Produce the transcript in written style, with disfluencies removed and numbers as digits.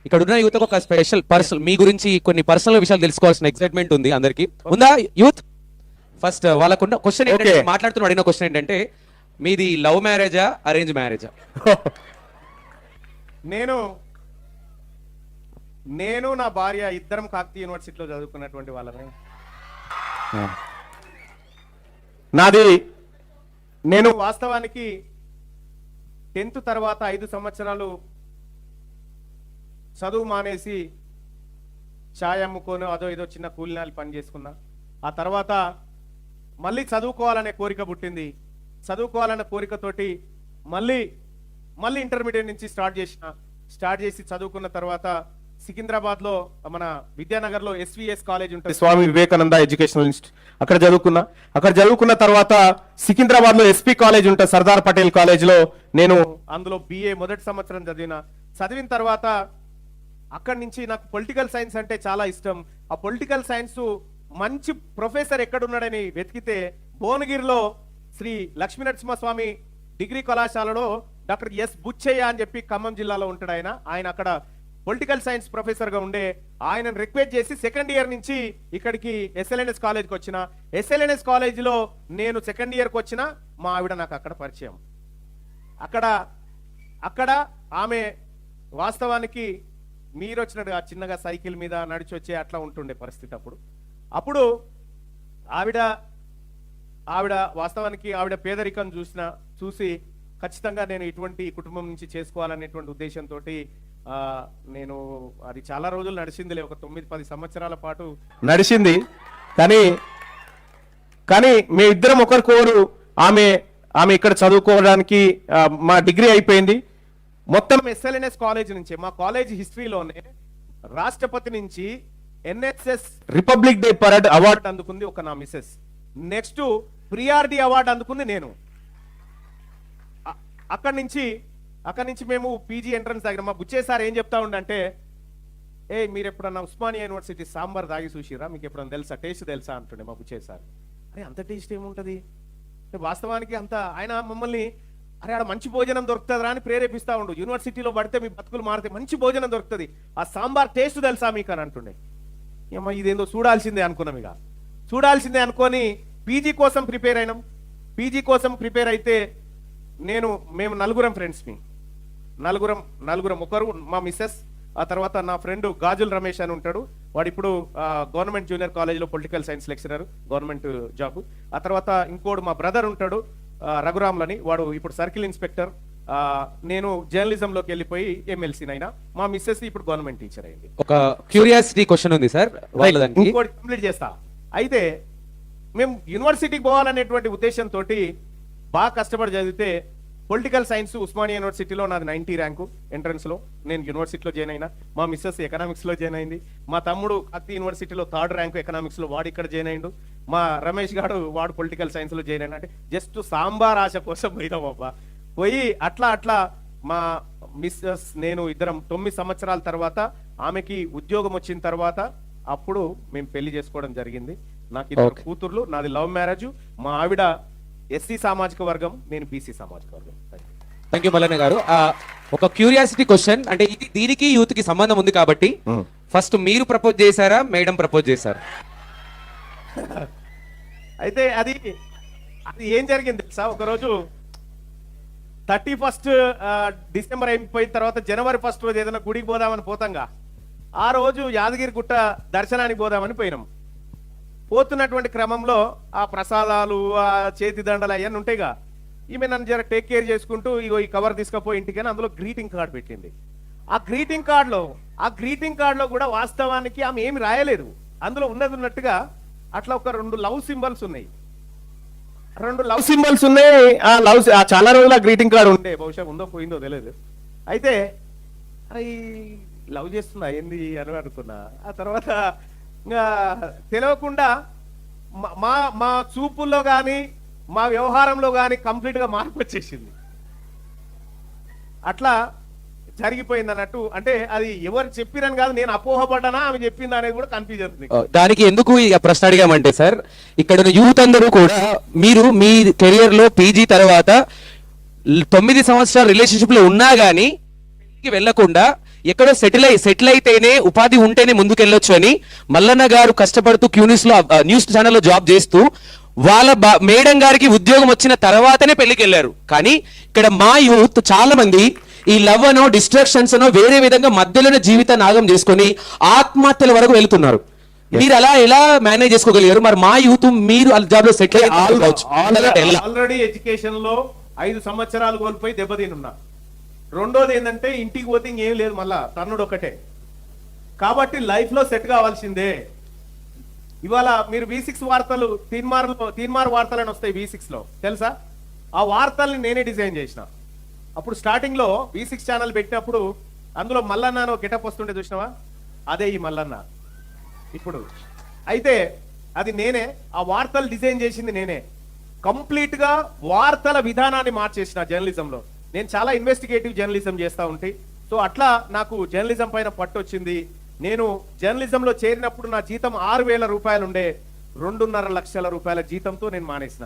ఇక్కడ ఉన్న యూత్ ఒక స్పెషల్ పర్సనల్ మీ గురించి కొన్ని పర్సనల్ విషయాలు తెలుసుకోవాల్సిన ఎక్సైట్మెంట్ ఉంది అందరికి ఉందా యూత్? ఫస్ట్ వాళ్ళకున్న క్వశ్చన్ ఏంటంటే మాట్లాడుతున్న అడిగిన క్వశ్చన్ ఏంటంటే మీది లవ్ మ్యారేజా అరేంజ్ మ్యారేజా? నేను నా భార్య ఇద్దరం కాకతీయ యూనివర్సిటీలో చదువుకున్నటువంటి వాళ్ళమే. నేను వాస్తవానికి 10th తర్వాత 5 సంవత్సరాలు చదువు మానేసి ఛాయ్ అమ్ముకొని అదో ఇదో చిన్న కూలినాలు పని చేసుకున్నా. ఆ తర్వాత మళ్ళీ చదువుకోవాలనే కోరిక పుట్టింది. చదువుకోవాలనే కోరికతోటి మళ్ళీ ఇంటర్మీడియట్ నుంచి స్టార్ట్ చేసి చదువుకున్న తర్వాత సికింద్రాబాద్లో మన విద్యానగర్లో SVS కాలేజ్ ఉంటుంది, స్వామి వివేకానంద ఎడ్యుకేషనల్ ఇన్స్టిట్యూట్. అక్కడ చదువుకున్న తర్వాత సికింద్రాబాద్లో SP కాలేజ్ ఉంటుంది, సర్దార్ పటేల్ కాలేజ్లో నేను అందులో BA మొదటి సంవత్సరం చదివిన తర్వాత అక్కడి నుంచి నాకు పొలిటికల్ సైన్స్ అంటే చాలా ఇష్టం. ఆ పొలిటికల్ సైన్స్ మంచి ప్రొఫెసర్ ఎక్కడున్నాడని వెతికితే భువనగిరిలో శ్రీ లక్ష్మీనరసింహస్వామి డిగ్రీ కళాశాలలో డాక్టర్ S బుచ్చయ్య అని చెప్పి ఖమ్మం జిల్లాలో ఉంటాడు. ఆయన అక్కడ పొలిటికల్ సైన్స్ ప్రొఫెసర్ గా ఉండే ఆయనను రిక్వెస్ట్ చేసి సెకండ్ ఇయర్ నుంచి ఇక్కడికి SLNS కాలేజ్కి వచ్చిన. SLNS కాలేజీలో నేను సెకండ్ ఇయర్కి వచ్చిన మా ఆవిడ నాకు అక్కడ పరిచయం. అక్కడ ఆమె వాస్తవానికి మీరు వచ్చినట్టుగా చిన్నగా సైకిల్ మీద నడిచి వచ్చే అట్లా ఉంటుండే పరిస్థితి. అప్పుడు ఆవిడ వాస్తవానికి ఆవిడ పేదరికం చూసి ఖచ్చితంగా నేను ఇటువంటి కుటుంబం నుంచి చేసుకోవాలనేటువంటి ఉద్దేశంతో నేను అది చాలా రోజులు నడిచిందిలే, ఒక 9-10 సంవత్సరాల పాటు నడిచింది. కానీ మేమిద్దరం ఒకరికొకరు ఆమె ఇక్కడ చదువుకోవడానికి మా డిగ్రీ అయిపోయింది. మొత్తం SLNS కాలేజ్ నుంచి మా కాలేజ్ హిస్టరీలోనే రాష్ట్రపతి నుంచి NSS republic day parade award అందుకుంది ఒక నా మిసెస్. నెక్స్ట్ ప్రియారిటీ అవార్డు అందుకుంది నేను. అక్కడి నుంచి మేము PG ఎంట్రన్స్ దగ్గర మా బుచ్చే సార్ ఏం చెప్తా ఉండంటే, మీరు ఎప్పుడన్నా ఉస్మానియా యూనివర్సిటీ సాంబార్ తాగి చూసిరా, మీకు ఎప్పుడన్నా తెలుసా, టేస్ట్ తెలుసా అంటుండే మా బుచ్చే సార్. అంత టేస్ట్ ఏముంటుంది వాస్తవానికి ఆయన మమ్మల్ని ఆడ మంచి భోజనం దొరుకుతుందా అని ప్రేరేపిస్తా ఉండు. యూనివర్సిటీలో పడితే మీ బతుకులు మారితే మంచి భోజనం దొరుకుతుంది, ఆ సాంబార్ టేస్ట్ తెలుసా మీకు అని అంటుండే. ఇదేందో చూడాల్సిందే అనుకొని PG కోసం ప్రిపేర్ అయినాం. PG కోసం ప్రిపేర్ అయితే మేము నలుగురం ఫ్రెండ్స్, నలుగురం ఒకరు మా మిస్సెస్, ఆ తర్వాత నా ఫ్రెండ్ గాజుల్ రమేష్ అని ఉంటాడు, వాడు ఇప్పుడు గవర్నమెంట్ జూనియర్ కాలేజ్లో political science lecturer, government job. ఆ తర్వాత ఇంకోడు మా బ్రదర్ ఉంటాడు రఘురాములని, వాడు ఇప్పుడు సర్కిల్ ఇన్స్పెక్టర్. నేను జర్నలిజంలోకి వెళ్ళిపోయి MLC నైనా. మా మిస్సెస్ ఇప్పుడు గవర్నమెంట్ టీచర్ అయింది. ఒక క్యూరియాసిటీ క్వశ్చన్ ఉంది సార్, ఇంకోటి కంప్లీట్ చేస్తా. అయితే మేము యూనివర్సిటీకి పోవాలనేటువంటి ఉద్దేశంతో బాగా కష్టపడి చదివితే పొలిటికల్ సైన్స్ ఉస్మానియా యూనివర్సిటీలో నాది 90 ర్యాంకు ఎంట్రన్స్ లో, నేను యూనివర్సిటీలో జాయిన్ అయినా. మా మిస్సెస్ ఎకనామిక్స్ లో జాయిన్ అయింది. మా తమ్ముడు అతి యూనివర్సిటీలో 3rd ర్యాంకు ఎకనామిక్స్ లో, వాడు ఇక్కడ జాయిన్ అయిండు. మా రమేష్ గారు వాడు పొలిటికల్ సైన్స్ లో జాయిన్ అయినా. అంటే జస్ట్ సాంబార్ ఆశ కోసం పోయినాం అబ్బా. పోయి అట్లా మా మిస్సెస్ నేను ఇద్దరం 9 సంవత్సరాల తర్వాత ఆమెకి ఉద్యోగం వచ్చిన తర్వాత అప్పుడు మేము పెళ్లి చేసుకోవడం జరిగింది. నాకు 2 కూతుర్లు, నాది లవ్ మ్యారేజ్. మా ఆవిడ SC సామాజిక వర్గం, నేను BC సామాజిక వర్గం. Thank you Mallanna garu. ఒక క్యూరియాసిటీ క్వశ్చన్, అంటే దీనికి యూత్ కి సంబంధం ఉంది కాబట్టి ఫస్ట్ మీరు ప్రపోజ్ చేశారా, మేడం ప్రపోజ్ చేశారా? అయితే అది ఏం జరిగింది తెలుసా, ఒకరోజు 31st డిసెంబర్ అయిపోయిన తర్వాత జనవరి 1st రోజు ఏదైనా గుడికి పోదామని పోతాంగా, ఆ రోజు యాదగిరి గుట్ట దర్శనానికి పోదామని పోయినాం. పోతున్నటువంటి క్రమంలో ఆ ప్రసాదాలు, ఆ చేతి దండలు అవన్నీ ఉంటాయిగా, ఈమె నన్ను జర టేక్ కేర్ చేసుకుంటూ ఇగో ఈ కవర్ తీసుకుపోయి ఇంటికని అందులో గ్రీటింగ్ కార్డ్ పెట్టింది. ఆ గ్రీటింగ్ కార్డులో కూడా వాస్తవానికి ఆమె ఏమి రాయలేదు, అందులో ఉన్నట్టుగా అట్లా ఒక 2 లవ్ సింబల్స్ ఉన్నాయి. ఆ చాలా రోజులు ఆ గ్రీటింగ్ కార్డు ఉండే, బహుశా ఉందో పోయిందో తెలియదు. అయితే లవ్ చేస్తున్నా ఏంది అని అనుకున్నా. ఆ తర్వాత ఇంకా తెలియకుండా మా చూపుల్లో కానీ మా వ్యవహారంలో కానీ కంప్లీట్ గా మార్పు వచ్చేసింది. అట్లా జరిగిపోయింది అన్నట్టు. అంటే అది ఎవరు చెప్పిరని కాదు, నేను అపోహపడ్డానా ఆమె చెప్పింది అనేది కూడా కన్ఫ్యూజ్ అవుతుంది. దానికి ఎందుకు ఈ ప్రశ్న అడిగామంటే సార్, ఇక్కడ యూత్ అందరూ కూడా మీరు మీ కెరియర్ లో PG తర్వాత 9 సంవత్సరాల రిలేషన్షిప్ లో ఉన్నా గానీ వెళ్లకుండా ఎక్కడో సెటిల్ అయితేనే ఉపాధి ఉంటేనే ముందుకెళ్ళొచ్చు అని మల్లన్న గారు కష్టపడుతూ క్యూనిస్ లో న్యూస్ ఛానల్లో జాబ్ చేస్తూ వాళ్ళ మేడం గారికి ఉద్యోగం వచ్చిన తర్వాతనే పెళ్లికి వెళ్ళారు. కానీ ఇక్కడ మా యూత్ చాలా మంది ఈ లవ్ అనో డిస్ట్రాక్షన్స్ అనో వేరే విధంగా మధ్యలోనే జీవిత నాగం చేసుకొని ఆత్మహత్యల వరకు వెళ్తున్నారు. మీరు అలా ఎలా మేనేజ్ చేసుకోగలిగారు? మరి మా యూత్ మీరు జాబ్ లో సెటిల్ ఆల్రెడీ ఎడ్యుకేషన్ లో 5 సంవత్సరాలు కోల్పోయి దెబ్బతినున్నా. రెండోది ఏంటంటే ఇంటికి పోతే ఏం లేదు, మళ్ళా తన్నుడు ఒకటే. కాబట్టి లైఫ్ లో సెట్ కావాల్సిందే. ఇవాళ మీరు V6 వార్తలు తీన్మార్ వార్తలు అని వస్తాయి V6 లో, తెలుసా? ఆ వార్తల్ని నేనే డిజైన్ చేసిన. అప్పుడు స్టార్టింగ్ లో V6 ఛానల్ పెట్టినప్పుడు అందులో మల్లన్న గెటప్ వస్తుండే, చూసినావా? అదే ఈ మల్లన్న ఇప్పుడు. అయితే అది నేనే, ఆ వార్తలు డిజైన్ చేసింది నేనే. కంప్లీట్ గా వార్తల విధానాన్ని మార్చేసిన జర్నలిజంలో. నేను చాలా ఇన్వెస్టిగేటివ్ జర్నలిజం చేస్తా ఉంటే, సో అట్లా నాకు జర్నలిజం పైన పట్టు వచ్చింది. నేను జర్నలిజంలో చేరినప్పుడు నా జీతం 6,000 రూపాయలు ఉండే, 2.5 లక్షల రూపాయల జీతంతో నేను మానేసిన.